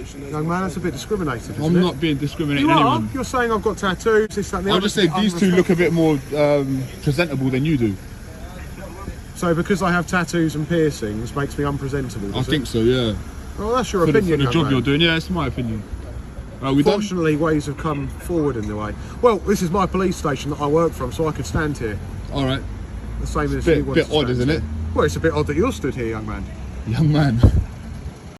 station. Young man, that's a bit discriminative, isn't I'm it? not being discriminating. You are. Anyone. You're saying I've got tattoos, this, that, and the I'll other. just say these two look a bit more presentable than you do. So because I have tattoos and piercings makes me unpresentable, I think so, yeah. Well, that's your For opinion, the young job man. you're doing, yeah, it's my opinion. We done? Fortunately, ways have come forward in the way. Well, this is my police station that I work from, so I could stand here. All right. The same as Bit, you want bit to odd, stand isn't here. it? Well, it's a bit odd that you're stood here, young man. Young man.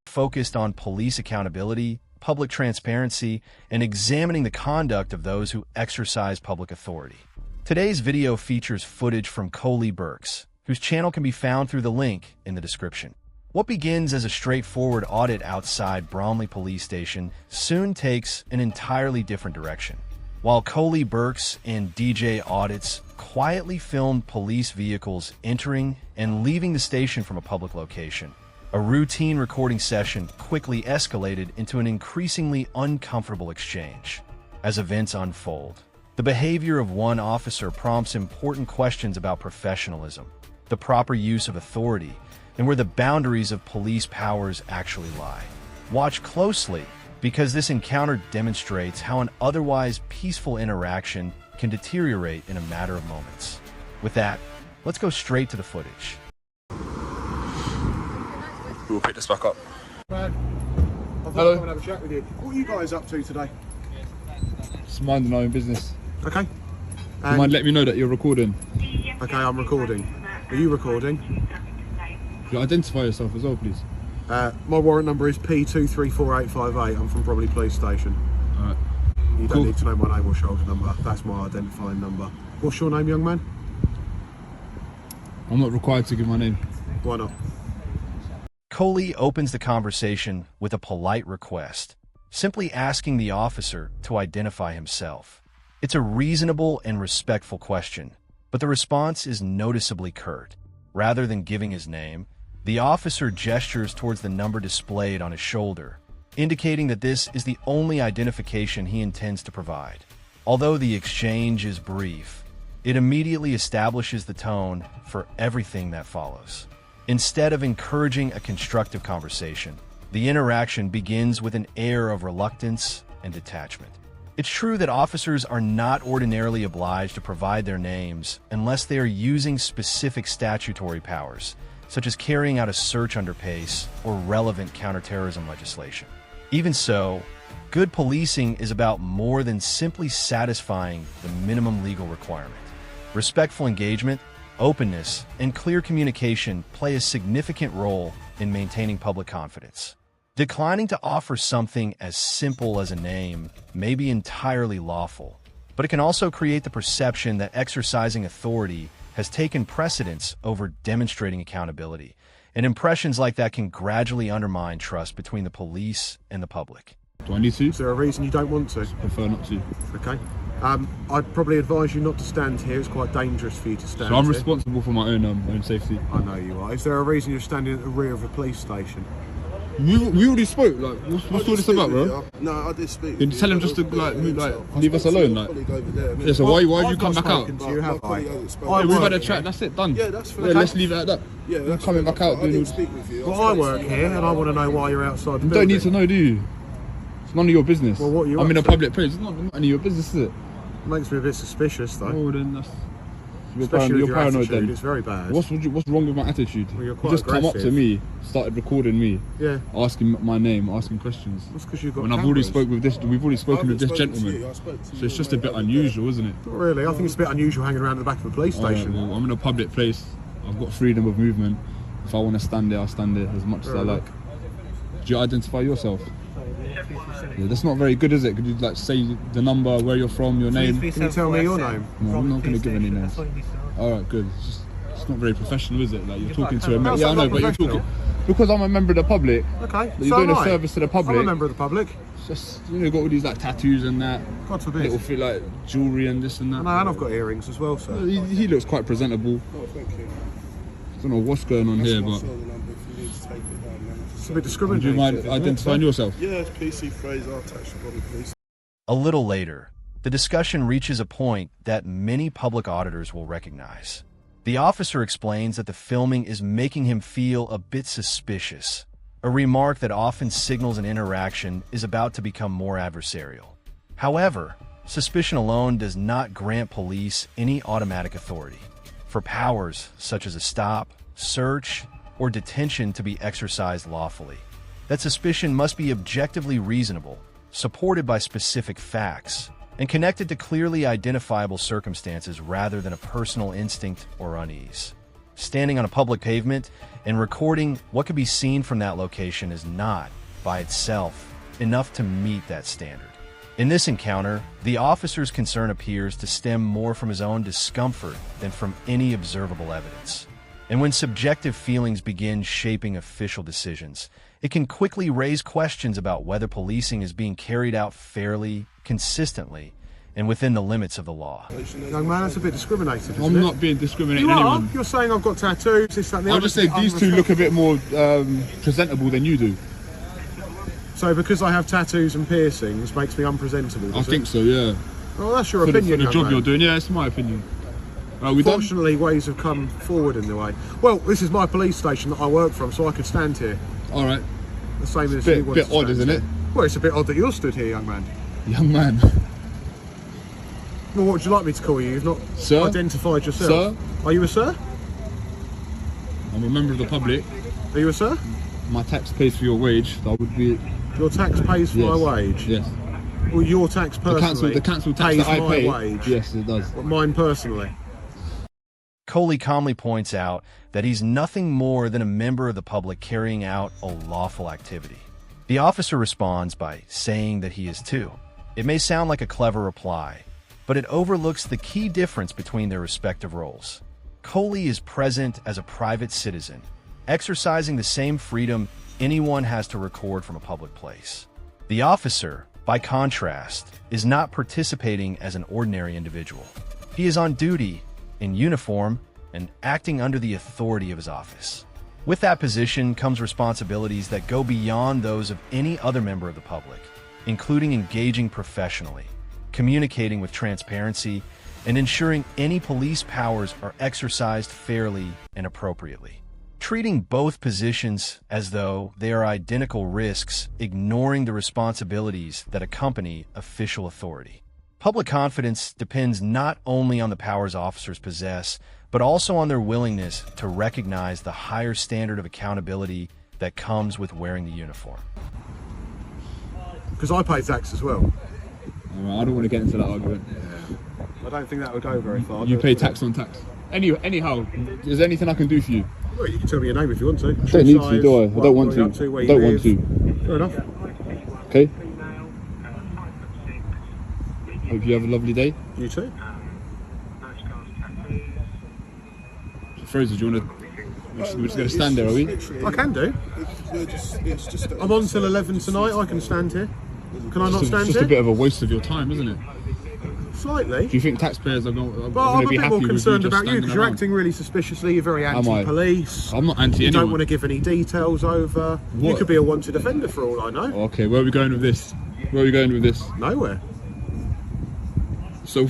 Focused on police accountability, public transparency, and examining the conduct of those who exercise public authority. Today's video features footage from Coley Burks, whose channel can be found through the link in the description. What begins as a straightforward audit outside Bromley Police Station soon takes an entirely different direction. While Coley Burks and DJ Audits quietly filmed police vehicles entering and leaving the station from a public location, a routine recording session quickly escalated into an increasingly uncomfortable exchange. As events unfold, the behavior of one officer prompts important questions about professionalism, the proper use of authority, and where the boundaries of police powers actually lie. Watch closely, because this encounter demonstrates how an otherwise peaceful interaction can deteriorate in a matter of moments. With that, let's go straight to the footage. We'll pick this back up. Man, I've Hello. got to come and have a chat with you. What are you guys up to today? Just minding our own business. Okay. Do you mind letting me know that you're recording? Okay, I'm recording. Are you recording? You identify yourself as well, please. My warrant number is P234858. I'm from Bromley Police Station. Alright. You don't Cool. need to know my name or shoulder number. That's my identifying number. What's your name, young man? I'm not required to give my name. Why not? Coley opens the conversation with a polite request, simply asking the officer to identify himself. It's a reasonable and respectful question, but the response is noticeably curt. Rather than giving his name, the officer gestures towards the number displayed on his shoulder, indicating that this is the only identification he intends to provide. Although the exchange is brief, it immediately establishes the tone for everything that follows. Instead of encouraging a constructive conversation, the interaction begins with an air of reluctance and detachment. It's true that officers are not ordinarily obliged to provide their names unless they are using specific statutory powers, such as carrying out a search under PACE or relevant counterterrorism legislation. Even so, good policing is about more than simply satisfying the minimum legal requirement. Respectful engagement, openness, and clear communication play a significant role in maintaining public confidence. Declining to offer something as simple as a name may be entirely lawful, but it can also create the perception that exercising authority has taken precedence over demonstrating accountability, and impressions like that can gradually undermine trust between the police and the public. Do I need to? Is there a reason you don't want to? Prefer not to. Okay. I'd probably advise you not to stand here. It's quite dangerous for you to stand So I'm here. responsible for my own safety. I know you are. Is there a reason you're standing at the rear of a police station? We already spoke. Like, what's all this about, bro? No, I did speak. You tell him just to leave us alone, like. Yeah, so why I've you not come back out? spoken to you, have I? Yeah, we've had a chat. That's it. Done. Yeah, that's fine. Yeah, let's leave it at that. Yeah, You're that's coming fine. back out. I Doing didn't speak with you. Well, I work here and I want to know why you're outside the You building. don't need to know, do you? It's none of your business. Well, what are you I'm up in a to? public place. It's not any of your business, is it? Makes me a bit suspicious, though. Oh, then that's. Especially with You're your paranoid attitude, then. it's very bad. What's wrong with my attitude? Well, you're You quite just come up to aggressive. me, started recording me, Yeah, asking my name, asking questions. that's because you've got When I've already cameras. we've already spoken with this I gentleman. spoke to So you it's just a on bit my- unusual, isn't it? Not really. I think it's a bit unusual hanging around at the back of a police station. Well, I'm in a public place. I've got freedom of movement. If I want to stand there, I'll stand there as much as I like. Do you identify yourself? Yeah, that's not very good, is it? Could you like say the number, where you're from, your name? Can you tell me your name? No, I'm not going to give any names. All right, good. It's not very professional, is it? Like you're talking to a member. How's Yeah, I that know, not but you're professional? talking because I'm a member of the public. Okay, You're so doing am a I. service to the public. I'm a member of the public. It's just got all these like tattoos and that. God forbid. Little feel like jewellery and this and that. No, and I've got earrings as well, sir. He looks quite presentable. Oh, thank you. I don't know what's going on here, That's my but shoulder number if you need to take it down, man. It's a bit do discriminatory. you mind isn't it, identifying sir? yourself? Yeah, it's PC Fraser, attached to Bromley Police. A little later, the discussion reaches a point that many public auditors will recognize. The officer explains that the filming is making him feel a bit suspicious, a remark that often signals an interaction is about to become more adversarial. However, suspicion alone does not grant police any automatic authority for powers such as a stop, search, or detention to be exercised lawfully. That suspicion must be objectively reasonable, supported by specific facts, and connected to clearly identifiable circumstances rather than a personal instinct or unease. Standing on a public pavement and recording what could be seen from that location is not, by itself, enough to meet that standard. In this encounter, the officer's concern appears to stem more from his own discomfort than from any observable evidence. And when subjective feelings begin shaping official decisions, it can quickly raise questions about whether policing is being carried out fairly, consistently, and within the limits of the law. Young man, that's a bit discriminating, isn't I'm it? not being discriminating You are. anyone. You're saying I've got tattoos, this, that, and the I'll other. just say these two look a bit more presentable than you do. So because I have tattoos and piercings makes me unpresentable, I does think it? so, yeah. Well, that's your For the opinion, young job man. you're doing, yeah, it's my opinion. We done? Fortunately, ways have come forward in the way. Well, this is my police station that I work from, so I can stand here. All right. The same as Bit- you want bit to odd, stand isn't here. it? Well, it's a bit odd that you're stood here, young man. Young man. Well, what would you like me to call you? You've not Sir? identified yourself. Sir? Are you a sir? I'm a member of the public. Are you a sir? My tax pays for your wage. That would be... Your tax pays for my wage? Yes. Well, your tax personally The council tax pays that I my pay. wage? Yes, it does. But mine personally? Coley calmly points out that he's nothing more than a member of the public carrying out a lawful activity. The officer responds by saying that he is too. It may sound like a clever reply, but it overlooks the key difference between their respective roles. Coley is present as a private citizen, exercising the same freedom anyone has to record from a public place. The officer, by contrast, is not participating as an ordinary individual. He is on duty, in uniform, and acting under the authority of his office. With that position comes responsibilities that go beyond those of any other member of the public, including engaging professionally, communicating with transparency, and ensuring any police powers are exercised fairly and appropriately. Treating both positions as though they are identical risks, ignoring the responsibilities that accompany official authority. Public confidence depends not only on the powers officers possess, but also on their willingness to recognize the higher standard of accountability that comes with wearing the uniform. Because I pay tax as well. I don't want to get into that argument. I don't think that would go very far. You pay tax on tax. Anyhow, is there anything I can do for you? Well, you can tell me your name if you want to. I don't need to, do I? I don't want to. I don't want to. Fair enough. Okay. Hope you have a lovely day. You too. Fraser, do you want to... We're just going to stand there, are we? I can do. It's just I'm on till 11 tonight. I can stand here. Can I not stand It's just here? a bit of a waste of your time, isn't it? Slightly. Do you think taxpayers are going But I'm to a be bit happy more with concerned you just about you standing because you're around? acting really suspiciously. You're very I? anti-police. I'm not anti You anyone. don't want to give any details over. You What? could be a wanted offender for all I know. Okay, where are we going with this? Where are we going with this? Nowhere. So,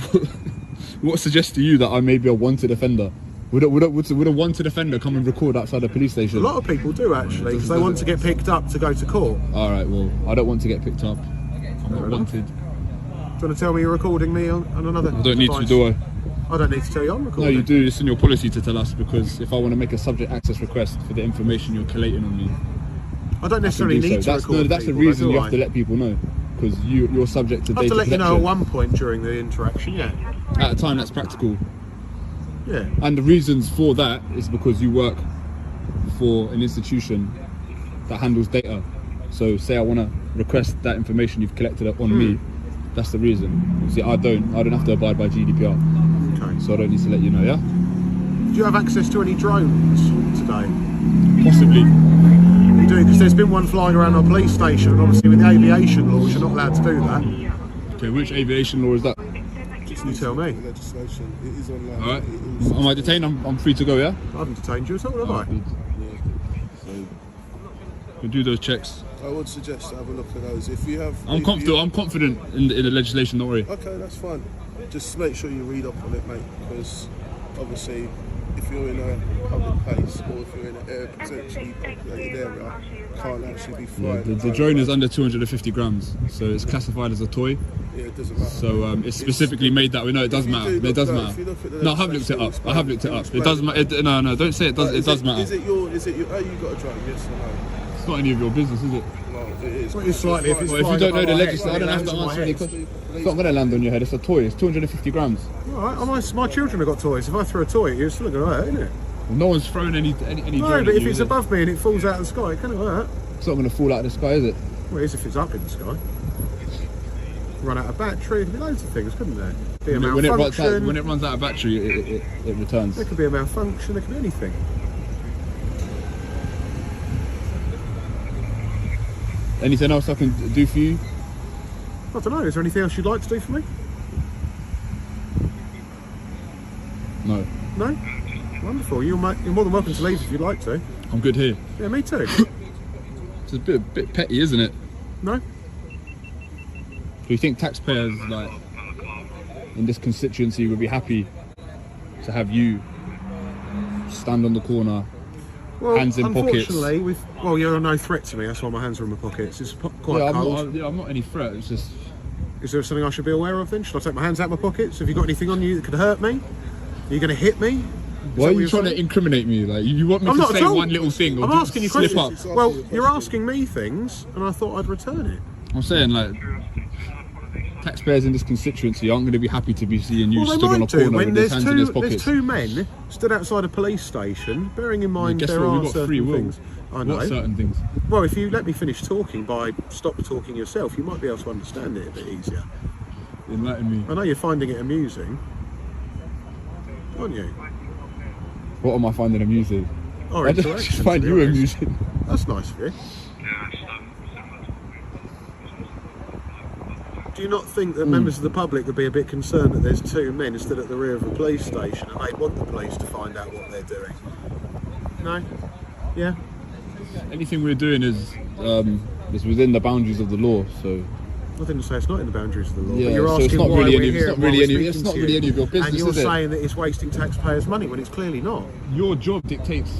what suggests to you that I may be a wanted offender? Would a wanted offender come and record outside a police A station? lot of people do actually because they want to get picked up to go to court. All right, well, I don't want to get picked up. I'm not wanted. Do you want to tell me you're recording me on another I don't need to, device? do I? I don't need to tell you I'm recording. No, you do. It's in your policy to tell us, because if I want to make a subject access request for the information you're collating on me, I don't I can necessarily do need so. to record That's the people, reason do you I? have to let people know, because you're subject to I have data to let you know protection. at one point during the interaction, yeah. At a time that's practical. Yeah. And the reasons for that is because you work for an institution that handles data. So say I want to request that information you've collected on me, that's the reason. See, I don't have to abide by GDPR, Okay. so I don't need to let you know, yeah? Do you have access to any drones today? Possibly. You do, because there's been one flying around our police station, and obviously with the aviation laws, you're not allowed to do that. Okay, which aviation law is that? You tell me. legislation. It is online. Alright. It is- Am I detained? I'm free to go, yeah? I haven't detained you at all, have I? We'll do those checks. I would suggest to have a look at those. If you have, I'm confident in the legislation, don't worry. Okay, that's fine. Just make sure you read up on it, mate. Because obviously, if you're in a public place or if you're in an area, potentially populated area, can't actually be Yeah, flying. the drone is under 250 grams, so it's classified as a toy. Yeah, it doesn't matter. So it's specifically made that way. No, it does matter. It does matter. No, I have looked it up. I have looked it up. It does matter. No, don't say it does. It does matter. Is it your? Oh, you got a drone? Yes or no? It's not any of your business, is it? No, it is. It's slightly. If it's Well, if you flying don't know above the my head, legislation, I it don't have lands to on my answer any head. questions. It's not going to land on your head. It's a toy. It's 250 grams. All right, my children have got toys. If I throw a toy at you, it's still going to hurt, isn't it? Well, no one's thrown any No, drone but at if you, it's is it? above me and it falls out of the sky, it can hurt. It's not going to fall out of the sky, is it? Well, it is if it's up in the sky. Run out of battery, there'd be loads of things, couldn't there? Be a When malfunction. it runs out of battery, it returns. There could be a malfunction, there could be anything. Anything else I can do for you? I don't know, is there anything else you'd like to do for me? No. No? Wonderful, you're more than welcome to leave if you'd like to. I'm good here. Yeah, me too. It's a bit petty, isn't it? No? Do you think taxpayers, like, in this constituency would be happy to have you stand on the corner, Well, hands in pockets? unfortunately, well, you're no threat to me, that's why my hands are in my pockets. It's quite cold. I'm not any threat. It's just Is there something I should be aware of then? Should I take my hands out of my pockets? Have you got anything on you that could hurt me? Are you going to hit me? why are you trying to incriminate me? Like you want me I'm to not at say all. one little thing or I'm just asking you slip questions. up? Well, you're asking me things, and I thought I'd return it. I'm saying like taxpayers in this constituency aren't going to be happy to be seeing you Well, they stood on a might do corner when with his hands in his there's pockets. two men stood outside a police station, bearing in mind Guess there what? are We've got certain free will. things. I know. What certain things? Well, if you let me finish talking by stop talking yourself, you might be able to understand it a bit easier. Enlighten me. I know you're finding it amusing, aren't you? What am I finding amusing? Our I just interactions, find to be you honest. amusing. That's nice of you. Do you not think that members of the public would be a bit concerned that there's two men stood at the rear of a police station and they want the police to find out what they're doing? No? Yeah? Anything we're doing is within the boundaries of the law. So I didn't say it's not in the boundaries of the law, Yeah, but you're so asking it's not why really we're any- it's here not and why really we're any- speaking it's not to really you. any of your business, And you're is it? saying that it's wasting taxpayers' money when it's clearly not. your job dictates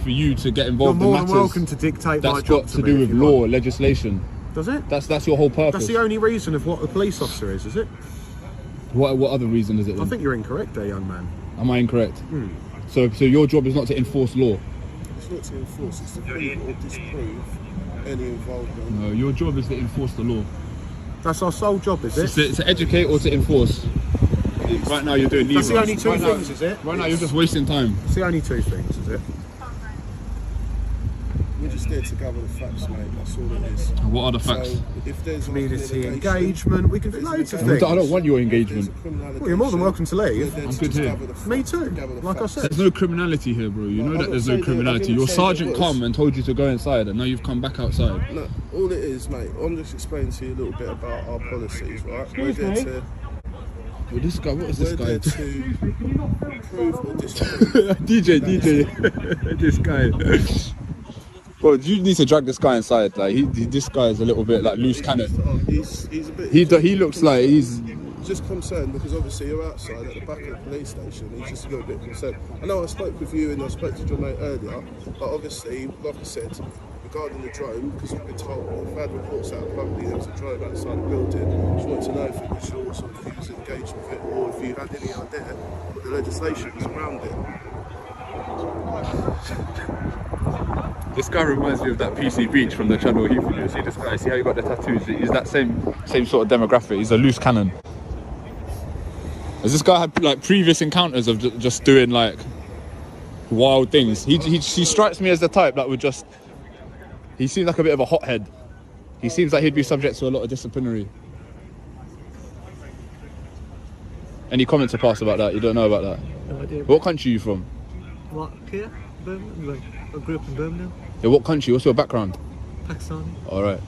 for you to get You're involved in more than matters welcome to dictate my that's job got to to me do if with you law, want. legislation. Does it? That's your whole purpose. That's the only reason of what a police officer is it? What other reason is it? I Then? think you're incorrect there, young man. Am I incorrect? So your job is not to enforce law. It's not to enforce, it's to prove or disprove any involvement. No, your job is to enforce the law. That's our sole job, is It's it? to educate or to enforce. Right now you're doing neither. That's the only two Right now- things, is it? Right now you're just wasting time. It's the only two things, is it? We're just there to gather the facts, mate. That's all it is. What are the facts? So if there's Community an engagement, we can do loads of I things. don't want your engagement. Well, you're more than welcome to leave. I'm good here. Me too, like I said. There's no criminality here, bro. You know that there's no criminality. Your sergeant come and told you to go inside, and now you've come back outside. No, all it is, mate, I'm just explaining to you a little bit about our policies, right? We're there to, Well, this guy, what is this we're guy? there to prove or disprove. DJ, this guy. Bro, you need to drag this guy inside. Like this guy is a little bit like loose cannon. He's a bit. He looks like he's. Just concerned because obviously you're outside at the back of the police station. He's just a little bit concerned. I know I spoke with you and I spoke to your mate earlier, but obviously, like I said, regarding the drone, because we've been told we've had reports out publicly there was a drone outside the building. Just wanted to know if it was yours or if you was engaged with it or if you had any idea what the legislation was around it. This guy reminds me of that PC Beach from the Channel Heath video. See this guy? See how he got the tattoos? He's that same sort of demographic. He's a loose cannon. Has this guy had like previous encounters of just doing like wild things? He strikes me as the type that would just. He seems like a bit of a hothead. He seems like he'd be subject to a lot of disciplinary. Any comments to pass about that? You don't know about that? No idea. What country are you from? What? Here? Birmingham? Like, I grew up in Birmingham, Yeah, what country? What's your background? Pakistani. All right.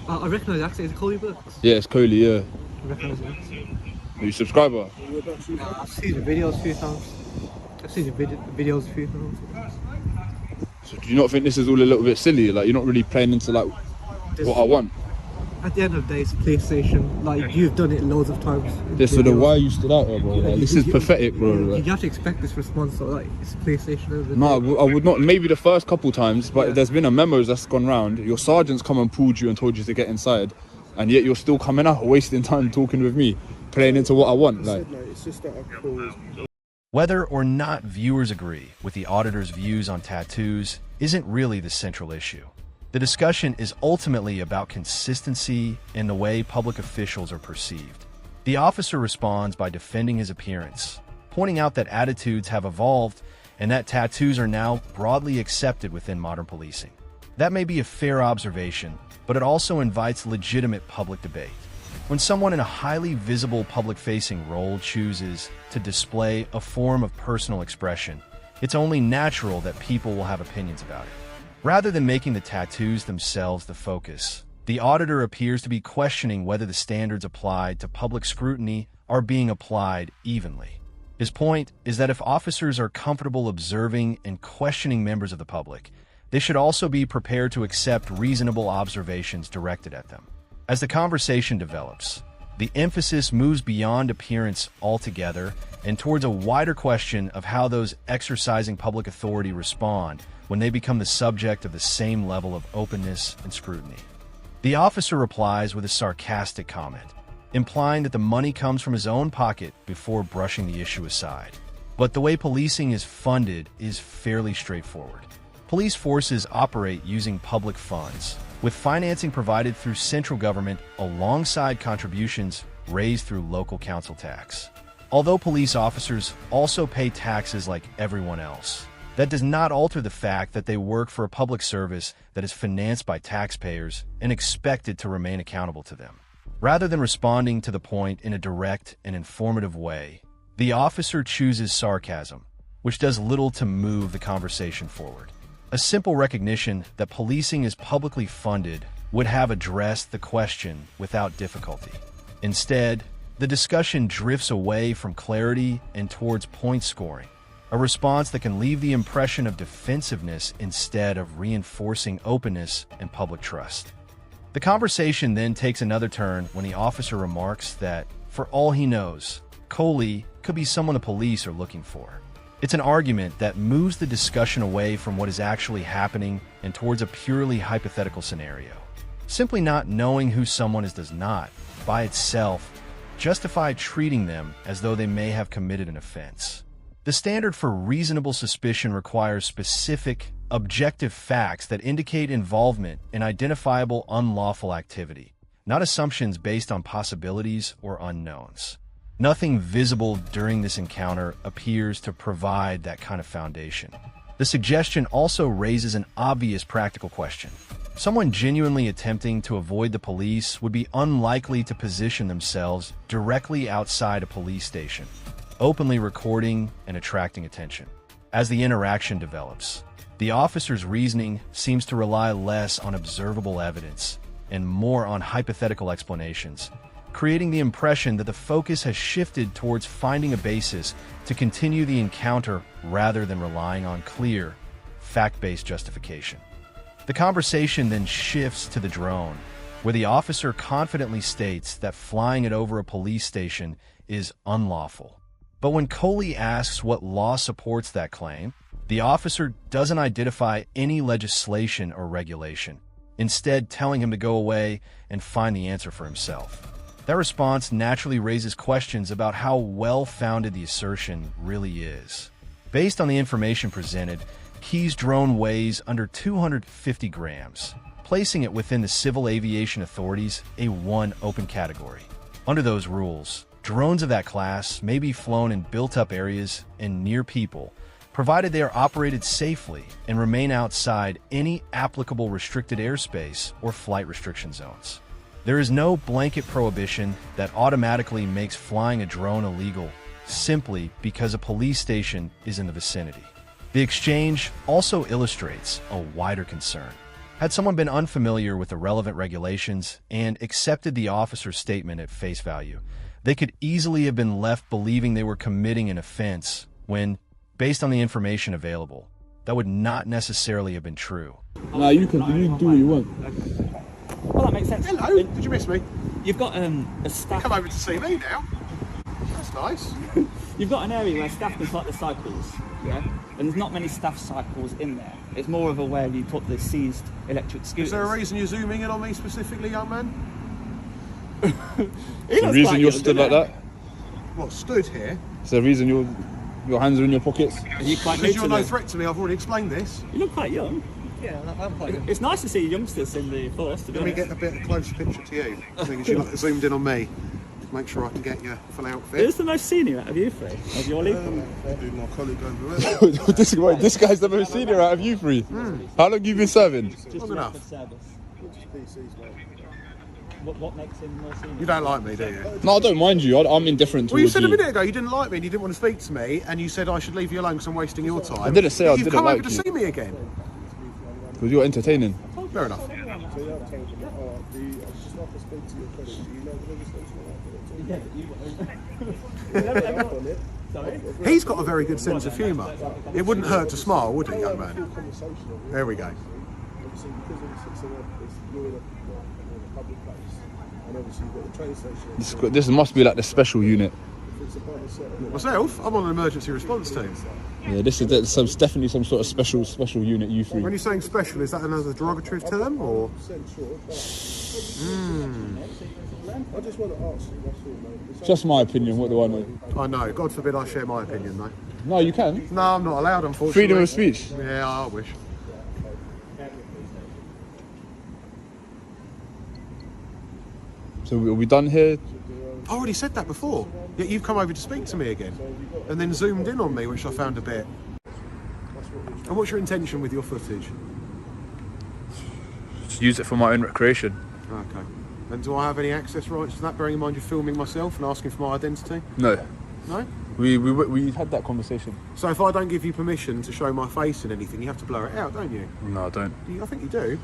I recognise the accent. Is it Coley Books? Yeah, it's Coley. Yeah. I recognise the accent. Are you a subscriber? I've seen the videos a few times. I've seen the videos a few times. So do you not think this is all a little bit silly? Like you're not really playing into like what I want. At the end of the day, it's a PlayStation. Like, you've done it loads of times. Yeah, so then why you stood out there, bro? Like, this is pathetic, bro. You have to expect this response. So, like, it's a PlayStation. No, I would not. Maybe the first couple times, but there's been a memos that's gone round. Your sergeant's come and pulled you and told you to get inside, and yet you're still coming out, wasting time talking with me, playing into what I want. Like, It's just that I called. Whether or not viewers agree with the auditor's views on tattoos isn't really the central issue. The discussion is ultimately about consistency in the way public officials are perceived. The officer responds by defending his appearance, pointing out that attitudes have evolved and that tattoos are now broadly accepted within modern policing. That may be a fair observation, but it also invites legitimate public debate. When someone in a highly visible public-facing role chooses to display a form of personal expression, it's only natural that people will have opinions about it. Rather than making the tattoos themselves the focus, the auditor appears to be questioning whether the standards applied to public scrutiny are being applied evenly. His point is that if officers are comfortable observing and questioning members of the public, they should also be prepared to accept reasonable observations directed at them. As the conversation develops, the emphasis moves beyond appearance altogether and towards a wider question of how those exercising public authority respond when they become the subject of the same level of openness and scrutiny. The officer replies with a sarcastic comment, implying that the money comes from his own pocket before brushing the issue aside. But the way policing is funded is fairly straightforward. Police forces operate using public funds, with financing provided through central government alongside contributions raised through local council tax. Although police officers also pay taxes like everyone else, that does not alter the fact that they work for a public service that is financed by taxpayers and expected to remain accountable to them. Rather than responding to the point in a direct and informative way, the officer chooses sarcasm, which does little to move the conversation forward. A simple recognition that policing is publicly funded would have addressed the question without difficulty. Instead, the discussion drifts away from clarity and towards point scoring, a response that can leave the impression of defensiveness instead of reinforcing openness and public trust. The conversation then takes another turn when the officer remarks that, for all he knows, Coley could be someone the police are looking for. It's an argument that moves the discussion away from what is actually happening and towards a purely hypothetical scenario. Simply not knowing who someone is does not, by itself, justify treating them as though they may have committed an offense. The standard for reasonable suspicion requires specific, objective facts that indicate involvement in identifiable unlawful activity, not assumptions based on possibilities or unknowns. Nothing visible during this encounter appears to provide that kind of foundation. The suggestion also raises an obvious practical question. Someone genuinely attempting to avoid the police would be unlikely to position themselves directly outside a police station, openly recording and attracting attention. As the interaction develops, the officer's reasoning seems to rely less on observable evidence and more on hypothetical explanations, creating the impression that the focus has shifted towards finding a basis to continue the encounter rather than relying on clear, fact-based justification. The conversation then shifts to the drone, where the officer confidently states that flying it over a police station is unlawful. But when Coley asks what law supports that claim, the officer doesn't identify any legislation or regulation, instead telling him to go away and find the answer for himself. That response naturally raises questions about how well-founded the assertion really is. Based on the information presented, Key's drone weighs under 250 grams, placing it within the Civil Aviation Authority's A1 open category. Under those rules, drones of that class may be flown in built-up areas and near people, provided they are operated safely and remain outside any applicable restricted airspace or flight restriction zones. There is no blanket prohibition that automatically makes flying a drone illegal simply because a police station is in the vicinity. The exchange also illustrates a wider concern. Had someone been unfamiliar with the relevant regulations and accepted the officer's statement at face value, they could easily have been left believing they were committing an offense when, based on the information available, that would not necessarily have been true. Nah, you do what you want. Well, that makes sense. Hello, did you miss me? You've got a staff. Come over to see me now. That's nice. You've got an area where staff can park the cycles, yeah? And there's not many staff cycles in there. It's more of a where you put the seized electric scooters. Is there a reason you're zooming in on me specifically, young man? The reason you're stood like that? What, stood here? Is there a reason your hands are in your pockets? Are you quite new Because to you're no the- threat to me, I've already explained this. You look quite young. Yeah, I'm quite good. It's nice to see youngsters in the force, to be Let me honest. get a bit of a closer picture to you. Because you zoomed in on me. Make sure I can get your full outfit. Who's the most senior out of you three? Of your league? Probably my colleague over there. this guy's the most senior out of you three. How long have you been serving? Long enough. Of service. PCs, mate. What makes him more senior? You don't like me, do you? No, I don't mind you. I'm indifferent Well, you towards said a you. minute ago you didn't like me and you didn't want to speak to me, and you said I should leave you alone because I'm wasting your time. I didn't say I You've didn't come like over to you. see me again. Because you're entertaining. Fair enough. So yeah, I told him, I just like to speak to your colleague. Do you know the legislation on it? Sorry? He's got a very good sense of humour. It wouldn't hurt to smile, would it, young man? There we go. Obviously, because you're in a public place, and obviously you've got the train station. This must be like the special unit. If it's a public setting, Myself, I'm on an emergency response team. Yeah, this is definitely some sort of special unit. You three. When you're saying special, is that another derogatory term, or? 100% sure. I just want to ask you, that's all, mate. It's Just my opinion. What do I know? I know. God forbid I share my opinion, though. No, you can. No, I'm not allowed, unfortunately. Freedom of speech. Yeah, I wish. So are we done here? I already said that before. Yet you've come over to speak to me again, and then zoomed in on me, which I found a bit. And what's your intention with your footage? Just use it for my own recreation. Okay. And do I have any access rights to that, bearing in mind you're filming myself and asking for my identity? No, No? we had that conversation. So if I don't give you permission to show my face in anything, you have to blur it out, don't you? No, I don't. I think you do.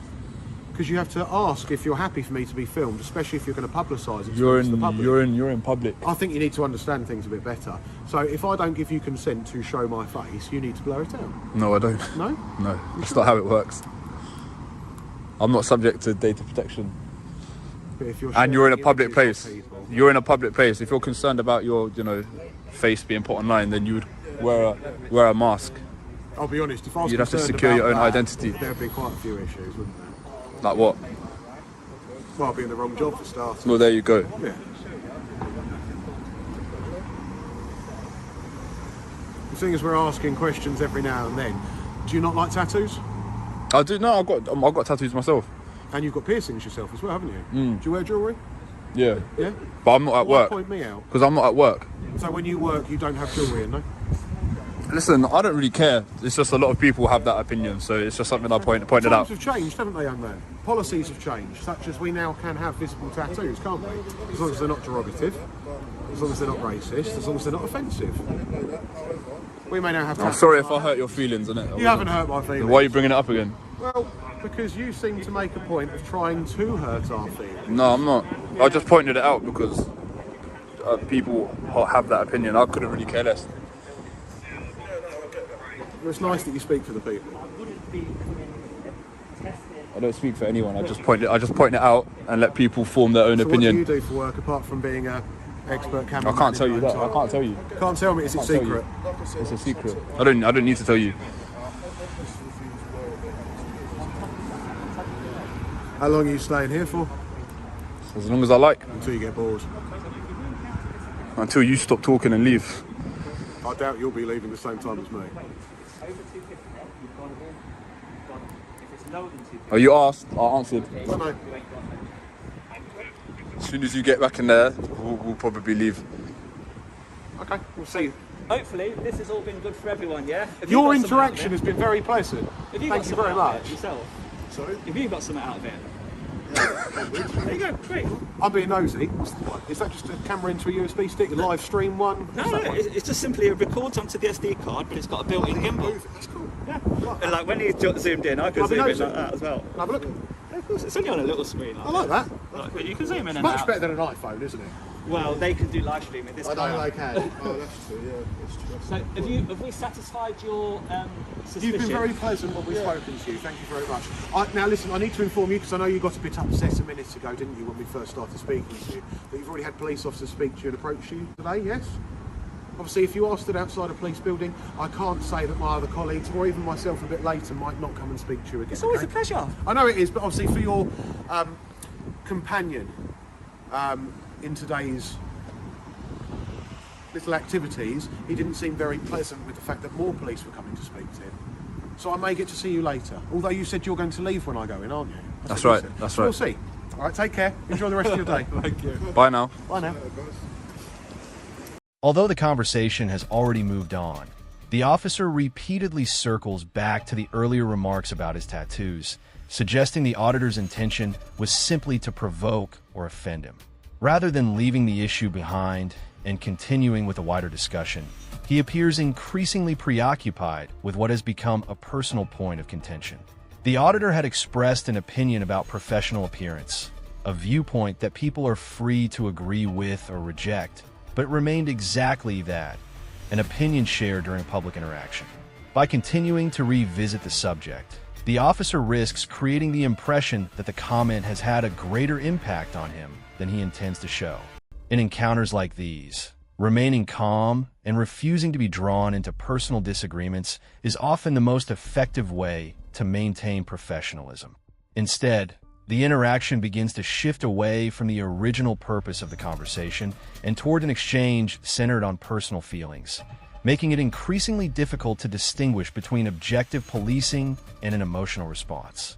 Because you have to ask if you're happy for me to be filmed, especially if you're going to publicise it to the public. You're in public. I think you need to understand things a bit better. So if I don't give you consent to show my face, you need to blur it out. No, I don't. No? No, that's not how it works. I'm not subject to data protection. But if you're And you're in a sharing public images place. of people- You're in a public place. If you're concerned about your, face being put online, then you would wear a mask. I'll be honest, if I was You'd have to concerned secure your about own that, identity. there'd be quite a few issues, wouldn't there? Like what? Well, I'd be in the wrong job for starters. Well, there you go. Yeah. The thing is, we're asking questions every now and then. Do you not like tattoos? I do. No, I've got tattoos myself. And you've got piercings yourself as well, haven't you? Do you wear jewellery? Yeah, Yeah. but I'm not at Why work point me out? because I'm not at work. So when you work, you don't have jewellery in, no? Listen, I don't really care. It's just a lot of people have that opinion, so it's just something I pointed Times out. have changed, haven't they, young man? Policies have changed, such as we now can have visible tattoos, can't we? As long as they're not derogative, as long as they're not racist, as long as they're not offensive. We may now have I'm tattoos. sorry if I hurt your feelings, innit? You haven't hurt my feelings. Why are you bringing it up again? Well, because you seem to make a point of trying to hurt our feelings. No, I'm not. I just pointed it out because people have that opinion. I couldn't really care less. It's nice that you speak for the people. I don't speak for anyone. I just point it out and let people form their own So opinion. what do you do for work apart from being an expert cameraman? I can't tell in you your that. own I time? can't tell you. Can't tell me, it's a Can't tell you. secret. It's a secret. I don't need to tell you. How long are you staying here for? As long as I like. Until you get bored. Until you stop talking and leave. I doubt you'll be leaving the same time as me. Oh, you asked. I answered. I know. As soon as you get back in there, we'll probably leave. Okay, we'll see. Hopefully, this has all been good for everyone, yeah? Have you Your got something out of interaction it? has been very pleasant. Have you Thank got you something very out of much. it yourself? Sorry? Have you got something out of it? There you go, great. I'm being nosy. What's the point? Is that just a camera into a USB stick, a live stream one? No, What's that one? it's just simply it records onto the SD card, but it's got a built-in gimbal. That's cool. Yeah. And like when he's zoomed in, I can I'll be zoom in nosy. like that as well. Have a look. Yeah, of course, it's only on a little screen. I like that. But you can zoom in and Much out. better than an iPhone, isn't it? Well, they can do live streaming. This I know they can't. can. Oh, that's true. Yeah, that's true. That's So true. have we satisfied your suspicion? You've been very pleasant when we've spoken to you. Thank you very much. Now listen, I need to inform you, because I know you got a bit upset a minute ago, didn't you, when we first started speaking to you, that you've already had police officers speak to you and approach you today, yes? Obviously, if you are stood outside a police building, I can't say that my other colleagues, or even myself a bit later, might not come and speak to you again. It's always okay? a pleasure. I know it is, but obviously for your companion in today's little activities, he didn't seem very pleasant with the fact that more police were coming to speak to him. So I may get to see you later. Although you said you're going to leave when I go in, aren't you? That's what you right, said. that's So right. We'll see. All right, take care. Enjoy the rest of your day. Thank you. Bye now. Bye now. Although the conversation has already moved on, the officer repeatedly circles back to the earlier remarks about his tattoos, suggesting the auditor's intention was simply to provoke or offend him. Rather than leaving the issue behind and continuing with a wider discussion, he appears increasingly preoccupied with what has become a personal point of contention. The auditor had expressed an opinion about professional appearance, a viewpoint that people are free to agree with or reject, but remained exactly that, an opinion shared during public interaction. By continuing to revisit the subject, the officer risks creating the impression that the comment has had a greater impact on him than he intends to show. In encounters like these, remaining calm and refusing to be drawn into personal disagreements is often the most effective way to maintain professionalism. Instead, the interaction begins to shift away from the original purpose of the conversation and toward an exchange centered on personal feelings, making it increasingly difficult to distinguish between objective policing and an emotional response.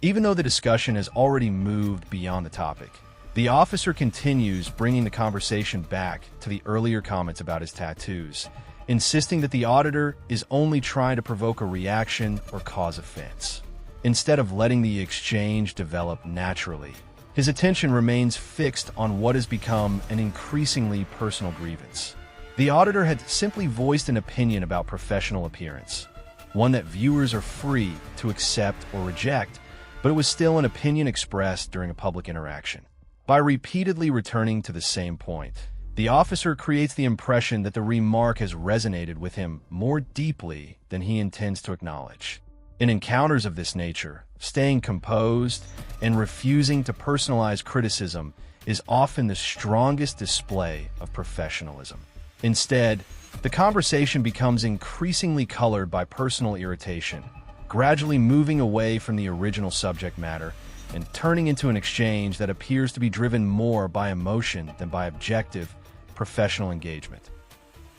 Even though the discussion has already moved beyond the topic, the officer continues bringing the conversation back to the earlier comments about his tattoos, insisting that the auditor is only trying to provoke a reaction or cause offense. Instead of letting the exchange develop naturally, his attention remains fixed on what has become an increasingly personal grievance. The auditor had simply voiced an opinion about professional appearance, one that viewers are free to accept or reject, but it was still an opinion expressed during a public interaction. By repeatedly returning to the same point, the officer creates the impression that the remark has resonated with him more deeply than he intends to acknowledge. In encounters of this nature, staying composed and refusing to personalize criticism is often the strongest display of professionalism. Instead, the conversation becomes increasingly colored by personal irritation, gradually moving away from the original subject matter and turning into an exchange that appears to be driven more by emotion than by objective, professional engagement.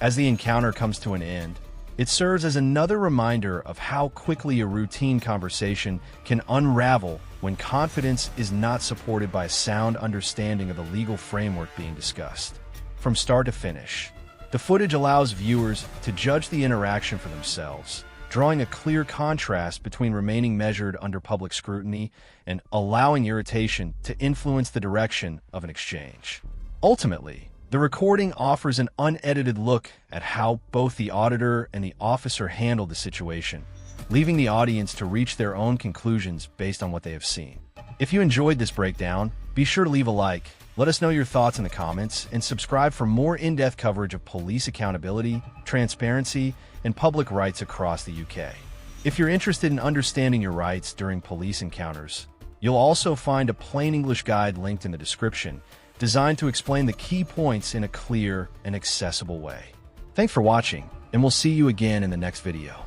As the encounter comes to an end, it serves as another reminder of how quickly a routine conversation can unravel when confidence is not supported by a sound understanding of the legal framework being discussed. From start to finish, the footage allows viewers to judge the interaction for themselves, drawing a clear contrast between remaining measured under public scrutiny and allowing irritation to influence the direction of an exchange. Ultimately, the recording offers an unedited look at how both the auditor and the officer handled the situation, leaving the audience to reach their own conclusions based on what they have seen. If you enjoyed this breakdown, be sure to leave a like, let us know your thoughts in the comments, and subscribe for more in-depth coverage of police accountability, transparency, and public rights across the UK. If you're interested in understanding your rights during police encounters, you'll also find a plain English guide linked in the description, designed to explain the key points in a clear and accessible way. Thanks for watching, and we'll see you again in the next video.